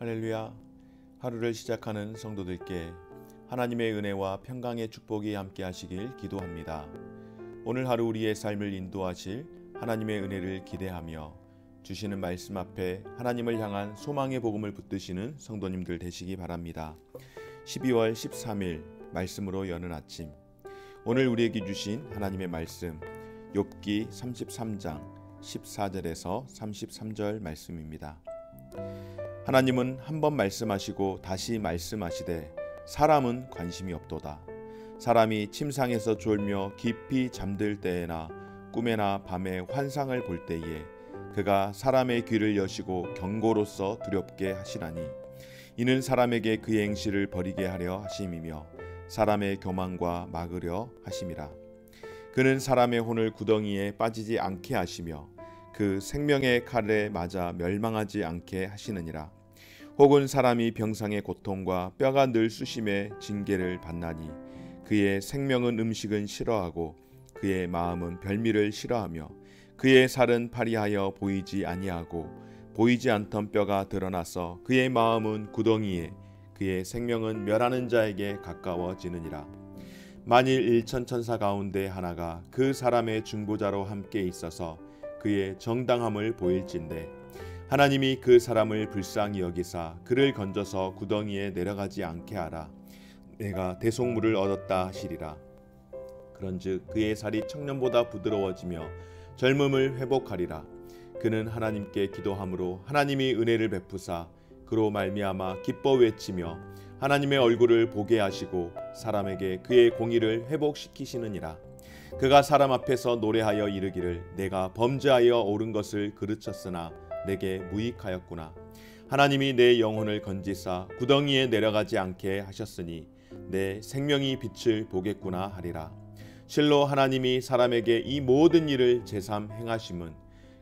할렐루야. 하루를 시작하는 성도들께 하나님의 은혜와 평강의 축복이 함께 하시길 기도합니다. 오늘 하루 우리의 삶을 인도하실 하나님의 은혜를 기대하며 주시는 말씀 앞에 하나님을 향한 소망의 복음을 붙드시는 성도님들 되시기 바랍니다. 12월 13일 말씀으로 여는 아침, 오늘 우리에게 주신 하나님의 말씀 욥기 33장 14절에서 33절 말씀입니다. 하나님은 한 번 말씀하시고 다시 말씀하시되 사람은 관심이 없도다. 사람이 침상에서 졸며 깊이 잠들 때에나 꿈에나 밤에 환상을 볼 때에 그가 사람의 귀를 여시고 경고로서 두렵게 하시나니 이는 사람에게 그의 행실을 버리게 하려 하심이며 사람의 교만과 막으려 하심이라. 그는 사람의 혼을 구덩이에 빠지지 않게 하시며 그 생명의 칼에 맞아 멸망하지 않게 하시느니라. 혹은 사람이 병상의 고통과 뼈가 늘 쑤심에 징계를 받나니 그의 생명은 음식은 싫어하고 그의 마음은 별미를 싫어하며 그의 살은 파리하여 보이지 아니하고 보이지 않던 뼈가 드러나서 그의 마음은 구덩이에 그의 생명은 멸하는 자에게 가까워지느니라. 만일 일천천사 가운데 하나가 그 사람의 중보자로 함께 있어서 그의 정당함을 보일진대 하나님이 그 사람을 불쌍히 여기사 그를 건져서 구덩이에 내려가지 않게 하라. 내가 대속물을 얻었다 하시리라. 그런즉 그의 살이 청년보다 부드러워지며 젊음을 회복하리라. 그는 하나님께 기도함으로 하나님이 은혜를 베푸사 그로 말미암아 기뻐 외치며 하나님의 얼굴을 보게 하시고 사람에게 그의 공의를 회복시키시느니라. 그가 사람 앞에서 노래하여 이르기를 내가 범죄하여 옳은 것을 그르쳤으나 내게 무익하였구나. 하나님이 내 영혼을 건지사 구덩이에 내려가지 않게 하셨으니 내 생명이 빛을 보겠구나 하리라. 실로 하나님이 사람에게 이 모든 일을 제삼 행하심은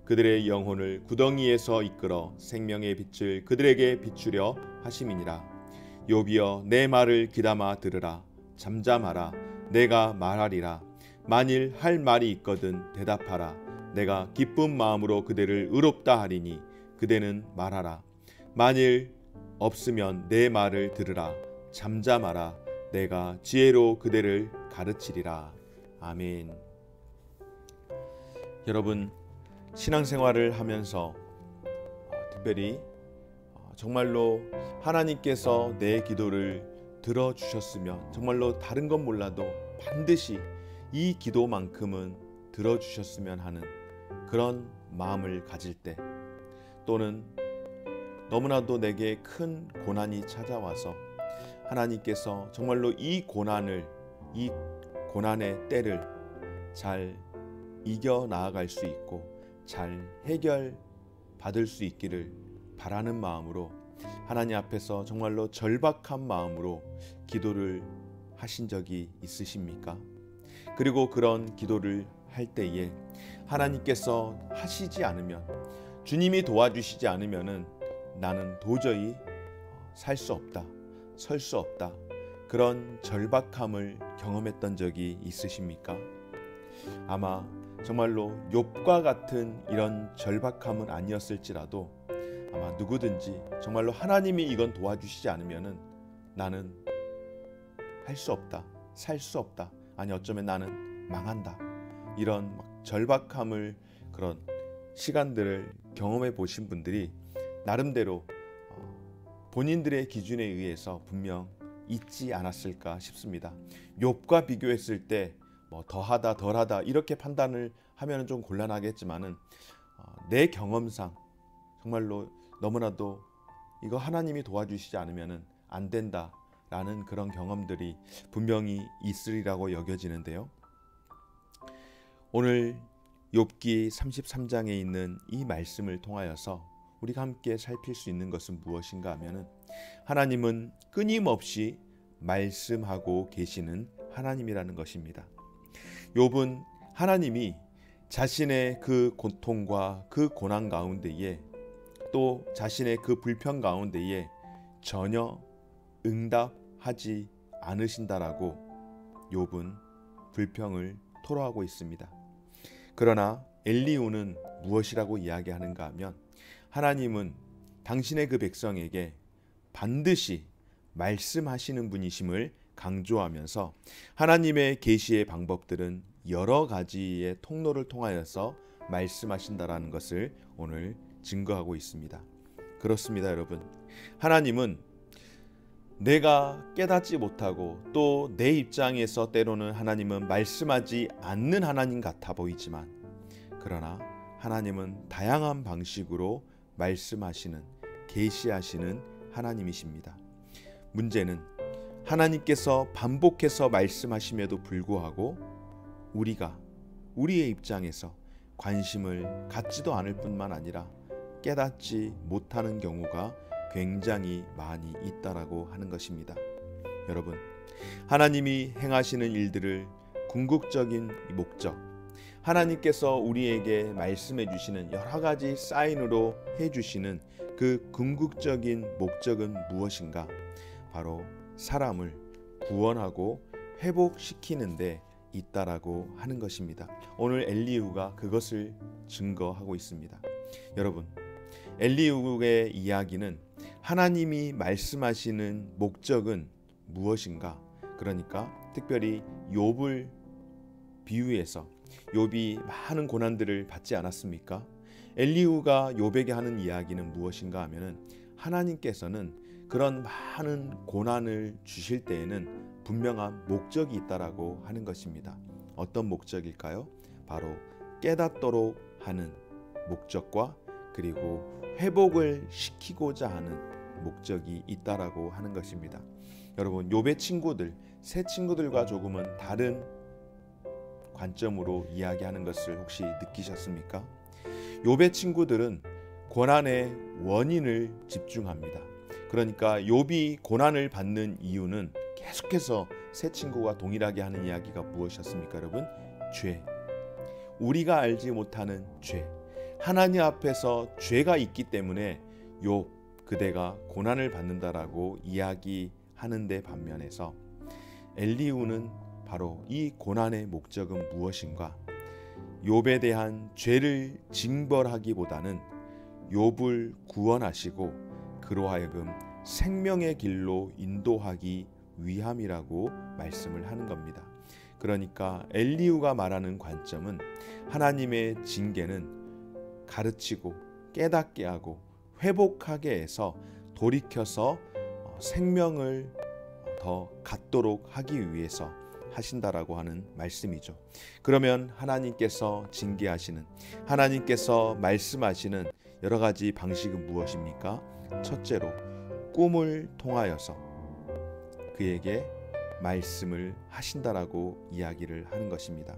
그들의 영혼을 구덩이에서 이끌어 생명의 빛을 그들에게 비추려 하심이니라. 욥이여 내 말을 귀담아 들으라. 잠잠하라. 내가 말하리라. 만일 할 말이 있거든 대답하라. 내가 기쁜 마음으로 그대를 의롭다 하리니 그대는 말하라. 만일 없으면 내 말을 들으라. 잠잠하라. 내가 지혜로 그대를 가르치리라. 아멘. 여러분, 신앙생활을 하면서 특별히 정말로 하나님께서 내 기도를 들어주셨으면 정말로 다른 건 몰라도 반드시 이 기도만큼은 들어주셨으면 하는 그런 마음을 가질 때, 또는 너무나도 내게 큰 고난이 찾아와서 하나님께서 정말로 이 고난의 때를 잘 이겨 나아갈 수 있고 잘 해결 받을 수 있기를 바라는 마음으로 하나님 앞에서 정말로 절박한 마음으로 기도를 하신 적이 있으십니까? 그리고 그런 기도를 할 때에 하나님께서 하시지 않으면, 주님이 도와주시지 않으면은 나는 도저히 살 수 없다, 설 수 없다, 그런 절박함을 경험했던 적이 있으십니까? 아마 정말로 욥과 같은 이런 절박함은 아니었을지라도 아마 누구든지 정말로 하나님이 이건 도와주시지 않으면은 나는 할 수 없다, 살 수 없다, 아니 어쩌면 나는 망한다, 이런 절박함을, 그런 시간들을 경험해 보신 분들이 나름대로 본인들의 기준에 의해서 분명 있지 않았을까 싶습니다. 욥과 비교했을 때 뭐 더하다 덜하다 이렇게 판단을 하면 좀 곤란하겠지만은 내 경험상 정말로 너무나도 이거 하나님이 도와주시지 않으면은 안 된다라는 그런 경험들이 분명히 있으리라고 여겨지는데요. 오늘 욥기 33장에 있는 이 말씀을 통하여서 우리가 함께 살필 수 있는 것은 무엇인가 하면은 하나님은 끊임없이 말씀하고 계시는 하나님이라는 것입니다. 욥은 하나님이 자신의 그 고통과 그 고난 가운데에 또 자신의 그 불평 가운데에 전혀 응답하지 않으신다라고 욥은 불평을 토로하고 있습니다. 그러나 엘리후는 무엇이라고 이야기하는가 하면 하나님은 당신의 그 백성에게 반드시 말씀하시는 분이심을 강조하면서 하나님의 계시의 방법들은 여러 가지의 통로를 통하여서 말씀하신다라는 것을 오늘 증거하고 있습니다. 그렇습니다, 여러분. 하나님은 내가 깨닫지 못하고 또 내 입장에서 때로는 하나님은 말씀하지 않는 하나님 같아 보이지만, 그러나 하나님은 다양한 방식으로 말씀하시는, 계시하시는 하나님이십니다. 문제는 하나님께서 반복해서 말씀하심에도 불구하고 우리가 우리의 입장에서 관심을 갖지도 않을 뿐만 아니라 깨닫지 못하는 경우가 굉장히 많이 있다라고 하는 것입니다. 여러분, 하나님이 행하시는 일들을 궁극적인 목적, 하나님께서 우리에게 말씀해 주시는 여러 가지 사인으로 해 주시는 그 궁극적인 목적은 무엇인가? 바로 사람을 구원하고 회복시키는 데 있다라고 하는 것입니다. 오늘 엘리후가 그것을 증거하고 있습니다. 여러분, 엘리후의 이야기는 하나님이 말씀하시는 목적은 무엇인가? 그러니까 특별히 욥을 비유해서 욥이 많은 고난들을 받지 않았습니까? 엘리후가 욥에게 하는 이야기는 무엇인가 하면은 하나님께서는 그런 많은 고난을 주실 때에는 분명한 목적이 있다라고 하는 것입니다. 어떤 목적일까요? 바로 깨닫도록 하는 목적과 그리고 회복을 시키고자 하는 목적이 있다라고 하는 것입니다. 여러분, 욥의 친구들, 새 친구들과 조금은 다른 관점으로 이야기하는 것을 혹시 느끼셨습니까? 욥의 친구들은 고난의 원인을 집중합니다. 그러니까 욥이 고난을 받는 이유는 계속해서 새 친구와 동일하게 하는 이야기가 무엇이었습니까, 여러분? 죄. 우리가 알지 못하는 죄. 하나님 앞에서 죄가 있기 때문에 욥 그대가 고난을 받는다라고 이야기하는데 반면에서 엘리후는 바로 이 고난의 목적은 무엇인가? 욥에 대한 죄를 징벌하기보다는 욥을 구원하시고 그로 하여금 생명의 길로 인도하기 위함이라고 말씀을 하는 겁니다. 그러니까 엘리후가 말하는 관점은 하나님의 징계는 가르치고 깨닫게 하고 회복하게 해서 돌이켜서 생명을 더 갖도록 하기 위해서 하신다라고 하는 말씀이죠. 그러면 하나님께서 징계하시는, 하나님께서 말씀하시는 여러 가지 방식은 무엇입니까? 첫째로 꿈을 통하여서 그에게 말씀을 하신다라고 이야기를 하는 것입니다.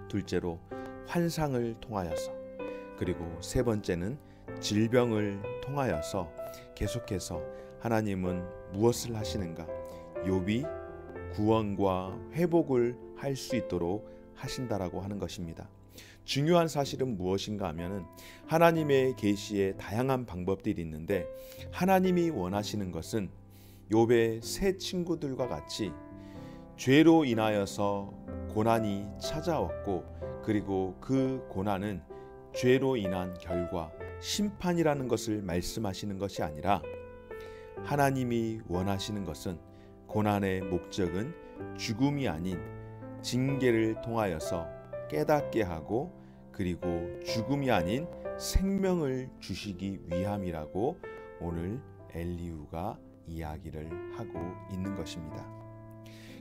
둘째로 환상을 통하여서, 그리고 세 번째는 질병을 통하여서 계속해서 하나님은 무엇을 하시는가? 욥이 구원과 회복을 할 수 있도록 하신다라고 하는 것입니다. 중요한 사실은 무엇인가 하면은 하나님의 계시에 다양한 방법들이 있는데 하나님이 원하시는 것은 욥의 새 친구들과 같이 죄로 인하여서 고난이 찾아왔고 그리고 그 고난은 죄로 인한 결과 심판이라는 것을 말씀하시는 것이 아니라 하나님이 원하시는 것은 고난의 목적은 죽음이 아닌 징계를 통하여서 깨닫게 하고 그리고 죽음이 아닌 생명을 주시기 위함이라고 오늘 엘리후가 이야기를 하고 있는 것입니다.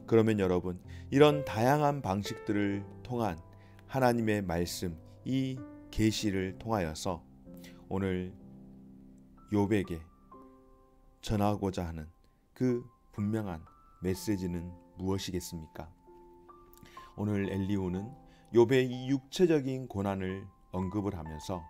그러면 여러분, 이런 다양한 방식들을 통한 하나님의 말씀, 이 계시를 통하여서 오늘 욥에게 전하고자 하는 그 분명한 메시지는 무엇이겠습니까? 오늘 엘리후는 욥의 이 육체적인 고난을 언급을 하면서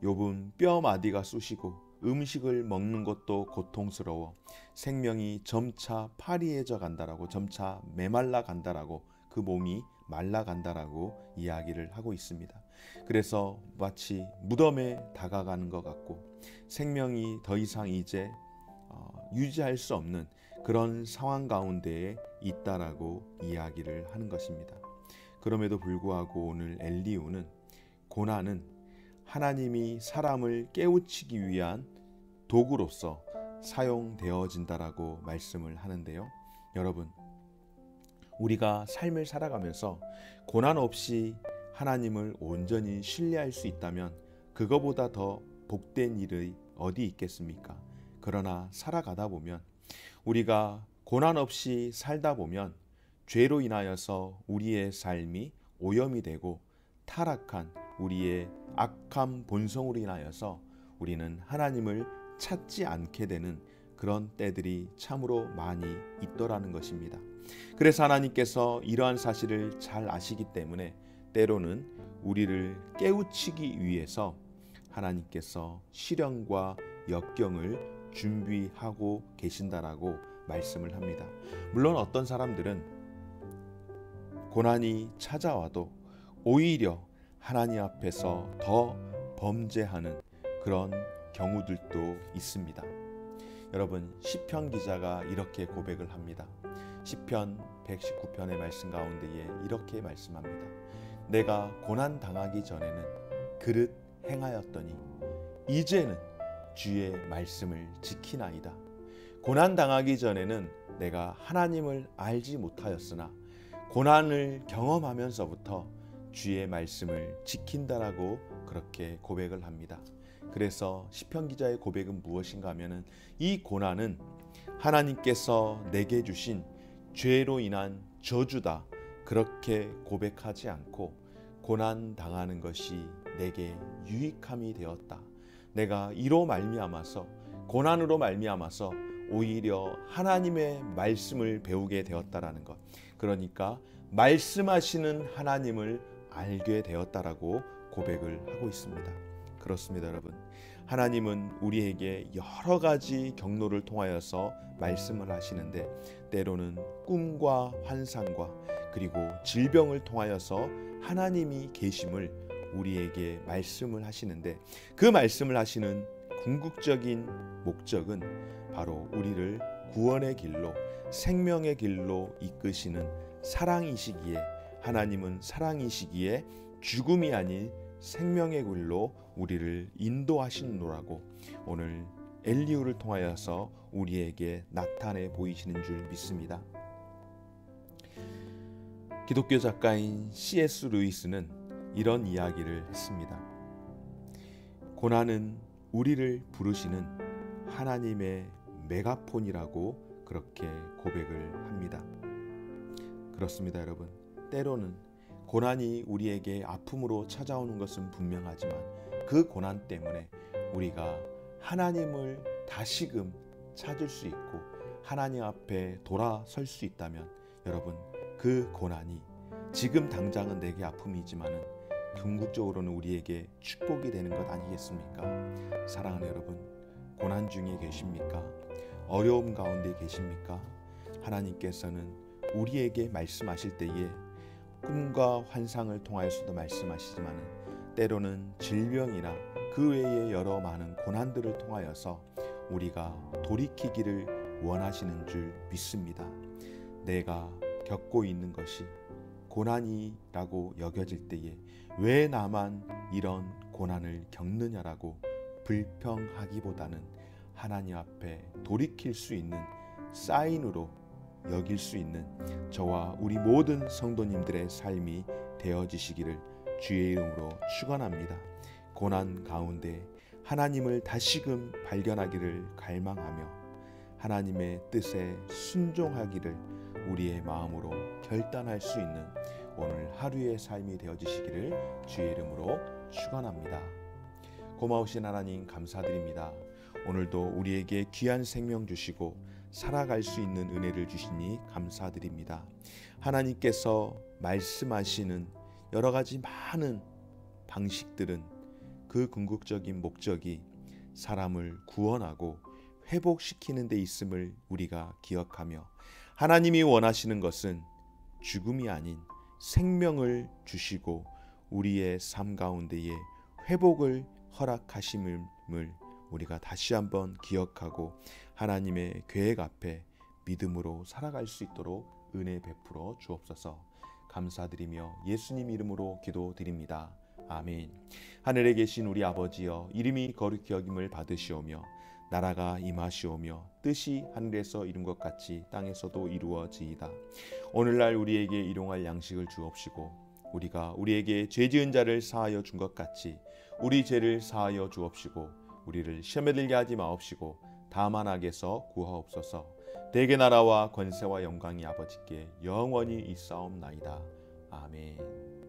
욥은 뼈 마디가 쑤시고 음식을 먹는 것도 고통스러워 생명이 점차 파리해져 간다라고, 점차 메말라 간다라고, 그 몸이 말라 간다라고 이야기를 하고 있습니다. 그래서 마치 무덤에 다가가는 것 같고 생명이 더 이상 이제 유지할 수 없는 그런 상황 가운데에 있다라고 이야기를 하는 것입니다. 그럼에도 불구하고 오늘 엘리후는 고난은 하나님이 사람을 깨우치기 위한 도구로서 사용되어진다라고 말씀을 하는데요. 여러분, 우리가 삶을 살아가면서 고난 없이 하나님을 온전히 신뢰할 수 있다면 그거보다 더 복된 일이 어디 있겠습니까? 그러나 살아가다 보면, 우리가 고난 없이 살다 보면 죄로 인하여서 우리의 삶이 오염이 되고 타락한 우리의 악한 본성으로 인하여서 우리는 하나님을 찾지 않게 되는 그런 때들이 참으로 많이 있더라는 것입니다. 그래서 하나님께서 이러한 사실을 잘 아시기 때문에 때로는 우리를 깨우치기 위해서 하나님께서 시련과 역경을 준비하고 계신다라고 말씀을 합니다. 물론 어떤 사람들은 고난이 찾아와도 오히려 하나님 앞에서 더 범죄하는 그런 경우들도 있습니다. 여러분, 시편 기자가 이렇게 고백을 합니다. 시편 119편의 말씀 가운데에 이렇게 말씀합니다. 내가 고난 당하기 전에는 그릇 행하였더니 이제는 주의 말씀을 지키나이다. 고난 당하기 전에는 내가 하나님을 알지 못하였으나 고난을 경험하면서부터 주의 말씀을 지킨다라고 그렇게 고백을 합니다. 그래서 시편 기자의 고백은 무엇인가 하면은 이 고난은 하나님께서 내게 주신 죄로 인한 저주다, 그렇게 고백하지 않고 고난 당하는 것이 내게 유익함이 되었다. 내가 이로 말미암아서, 고난으로 말미암아서 오히려 하나님의 말씀을 배우게 되었다라는 것. 그러니까 말씀하시는 하나님을 알게 되었다라고 고백을 하고 있습니다. 그렇습니다, 여러분. 하나님은 우리에게 여러 가지 경로를 통하여서 말씀을 하시는데 때로는 꿈과 환상과 그리고 질병을 통하여서 하나님이 계심을 우리에게 말씀을 하시는데, 그 말씀을 하시는 궁극적인 목적은 바로 우리를 구원의 길로, 생명의 길로 이끄시는 사랑이시기에, 하나님은 사랑이시기에 죽음이 아닌 생명의 길로 우리를 인도하시노라고 오늘 엘리후를 통하여서 우리에게 나타내 보이시는 줄 믿습니다. 기독교 작가인 C.S. 루이스는 이런 이야기를 했습니다. 고난은 우리를 부르시는 하나님의 메가폰이라고 그렇게 고백을 합니다. 그렇습니다, 여러분. 때로는 고난이 우리에게 아픔으로 찾아오는 것은 분명하지만 그 고난 때문에 우리가 하나님을 다시금 찾을 수 있고 하나님 앞에 돌아설 수 있다면, 여러분, 그 고난이 지금 당장은 내게 아픔이지만은 궁극적으로는 우리에게 축복이 되는 것 아니겠습니까? 사랑하는 여러분, 고난 중에 계십니까? 어려움 가운데 계십니까? 하나님께서는 우리에게 말씀하실 때에 꿈과 환상을 통하여서도 말씀하시지만 때로는 질병이나 그 외의 여러 많은 고난들을 통하여서 우리가 돌이키기를 원하시는 줄 믿습니다. 내가 겪고 있는 것이 고난이라고 여겨질 때에 왜 나만 이런 고난을 겪느냐라고 불평하기보다는 하나님 앞에 돌이킬 수 있는 사인으로 여길 수 있는 저와 우리 모든 성도님들의 삶이 되어지시기를 주의 이름으로 축원합니다. 고난 가운데 하나님을 다시금 발견하기를 갈망하며 하나님의 뜻에 순종하기를 우리의 마음으로 결단할 수 있는 오늘 하루의 삶이 되어지시기를 주의 이름으로 축원합니다. 고마우신 하나님 감사드립니다. 오늘도 우리에게 귀한 생명 주시고 살아갈 수 있는 은혜를 주시니 감사드립니다. 하나님께서 말씀하시는 여러 가지 많은 방식들은 그 궁극적인 목적이 사람을 구원하고 회복시키는 데 있음을 우리가 기억하며, 하나님이 원하시는 것은 죽음이 아닌 생명을 주시고 우리의 삶 가운데에 회복을 허락하심을 우리가 다시 한번 기억하고 하나님의 계획 앞에 믿음으로 살아갈 수 있도록 은혜 베풀어 주옵소서. 감사드리며 예수님 이름으로 기도드립니다. 아멘. 하늘에 계신 우리 아버지여, 이름이 거룩히 여김을 받으시오며 나라가 임하시오며 뜻이 하늘에서 이룬 것 같이 땅에서도 이루어지이다. 오늘날 우리에게 일용할 양식을 주옵시고 우리가 우리에게 죄 지은 자를 사하여 준 것 같이 우리 죄를 사하여 주옵시고 우리를 시험에 들게 하지 마옵시고 다만 악에서 구하옵소서. 대개 나라와 권세와 영광이 아버지께 영원히 있사옵나이다. 아멘.